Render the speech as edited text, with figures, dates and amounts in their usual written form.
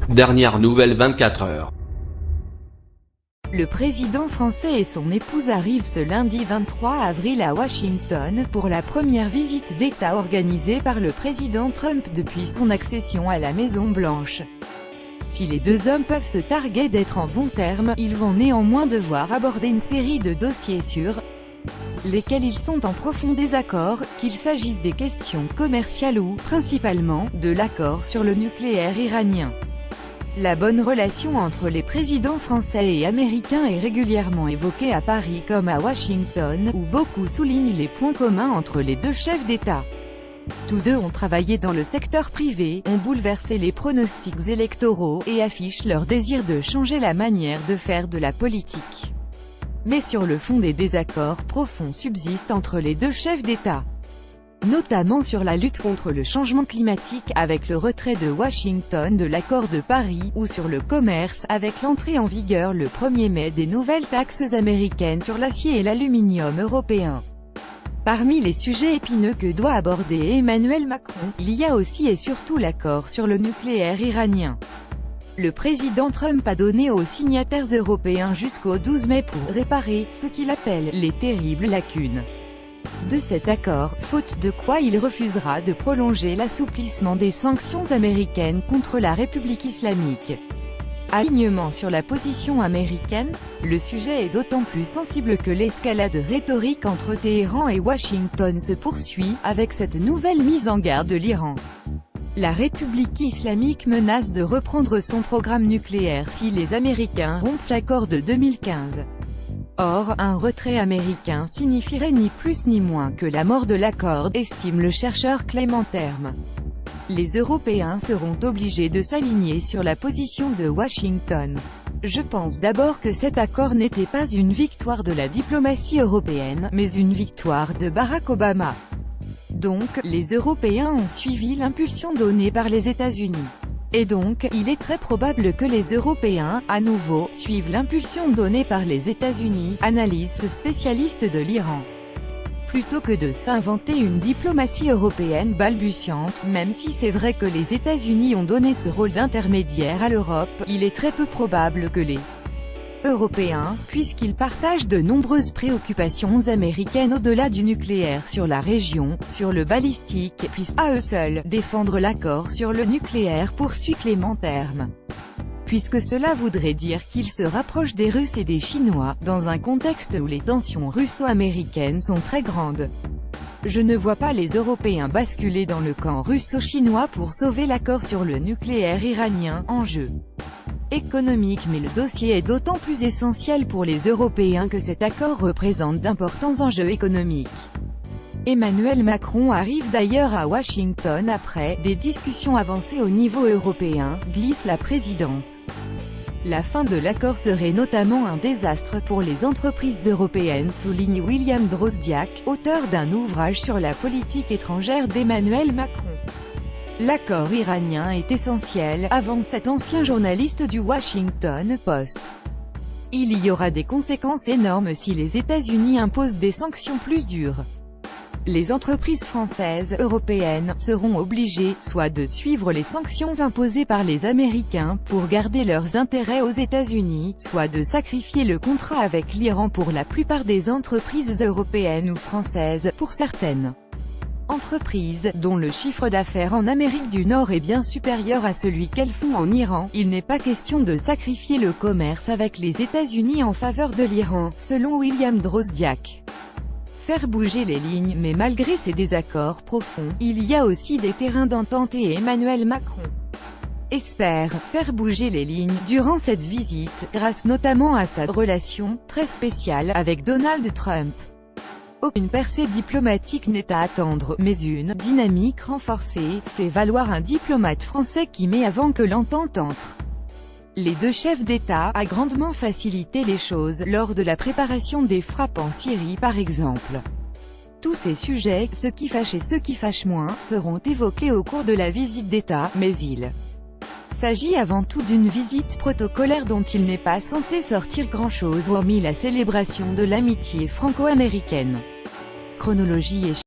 Dernière nouvelle 24 heures. Le président français et son épouse arrivent ce lundi 23 avril à Washington pour la première visite d'État organisée par le président Trump depuis son accession à la Maison-Blanche. Si les deux hommes peuvent se targuer d'être en bons termes, ils vont néanmoins devoir aborder une série de dossiers sur lesquels ils sont en profond désaccord, qu'il s'agisse des questions commerciales ou, principalement, de l'accord sur le nucléaire iranien. La bonne relation entre les présidents français et américains est régulièrement évoquée à Paris comme à Washington, où beaucoup soulignent les points communs entre les deux chefs d'État. Tous deux ont travaillé dans le secteur privé, ont bouleversé les pronostics électoraux, et affichent leur désir de changer la manière de faire de la politique. Mais sur le fond, des désaccords profonds subsistent entre les deux chefs d'État. Notamment sur la lutte contre le changement climatique, avec le retrait de Washington de l'accord de Paris, ou sur le commerce, avec l'entrée en vigueur le 1er mai des nouvelles taxes américaines sur l'acier et l'aluminium européen. Parmi les sujets épineux que doit aborder Emmanuel Macron, il y a aussi et surtout l'accord sur le nucléaire iranien. Le président Trump a donné aux signataires européens jusqu'au 12 mai pour réparer ce qu'il appelle les terribles lacunes de cet accord, faute de quoi il refusera de prolonger l'assouplissement des sanctions américaines contre la République islamique. Alignement sur la position américaine, le sujet est d'autant plus sensible que l'escalade rhétorique entre Téhéran et Washington se poursuit, avec cette nouvelle mise en garde de l'Iran. La République islamique menace de reprendre son programme nucléaire si les Américains rompent l'accord de 2015. Or, un retrait américain signifierait ni plus ni moins que la mort de l'accord, estime le chercheur Clément Terme. Les Européens seront obligés de s'aligner sur la position de Washington. Je pense d'abord que cet accord n'était pas une victoire de la diplomatie européenne, mais une victoire de Barack Obama. Donc, les Européens ont suivi l'impulsion donnée par les États-Unis. Et donc, il est très probable que les Européens, à nouveau, suivent l'impulsion donnée par les États-Unis, analyse ce spécialiste de l'Iran. Plutôt que de s'inventer une diplomatie européenne balbutiante, même si c'est vrai que les États-Unis ont donné ce rôle d'intermédiaire à l'Europe, il est très peu probable que les Européens, puisqu'ils partagent de nombreuses préoccupations américaines au-delà du nucléaire sur la région, sur le balistique, puissent à eux seuls défendre l'accord sur le nucléaire, poursuit Clément Terme. Puisque cela voudrait dire qu'ils se rapprochent des Russes et des Chinois, dans un contexte où les tensions russo-américaines sont très grandes. Je ne vois pas les Européens basculer dans le camp russo-chinois pour sauver l'accord sur le nucléaire iranien, enjeu économique, mais le dossier est d'autant plus essentiel pour les Européens que cet accord représente d'importants enjeux économiques. Emmanuel Macron arrive d'ailleurs à Washington après des discussions avancées au niveau européen, glisse la présidence. La fin de l'accord serait notamment un désastre pour les entreprises européennes, souligne William Drozdiak, auteur d'un ouvrage sur la politique étrangère d'Emmanuel Macron. L'accord iranien est essentiel, avance cet ancien journaliste du Washington Post. Il y aura des conséquences énormes si les États-Unis imposent des sanctions plus dures. Les entreprises françaises, européennes, seront obligées, soit de suivre les sanctions imposées par les Américains, pour garder leurs intérêts aux États-Unis, soit de sacrifier le contrat avec l'Iran pour la plupart des entreprises européennes ou françaises, pour certaines entreprises, dont le chiffre d'affaires en Amérique du Nord est bien supérieur à celui qu'elles font en Iran, il n'est pas question de sacrifier le commerce avec les États-Unis en faveur de l'Iran, selon William Drozdiak. Faire bouger les lignes, mais malgré ces désaccords profonds, il y a aussi des terrains d'entente et Emmanuel Macron espère faire bouger les lignes durant cette visite, grâce notamment à sa relation très spéciale avec Donald Trump. Aucune percée diplomatique n'est à attendre, mais une dynamique renforcée fait valoir un diplomate français qui met avant que l'entente entre les deux chefs d'État a grandement facilité les choses lors de la préparation des frappes en Syrie par exemple. Tous ces sujets, ce qui fâche et ce qui fâche moins, seront évoqués au cours de la visite d'État, mais il s'agit avant tout d'une visite protocolaire dont il n'est pas censé sortir grand-chose hormis la célébration de l'amitié franco-américaine. Chronologie et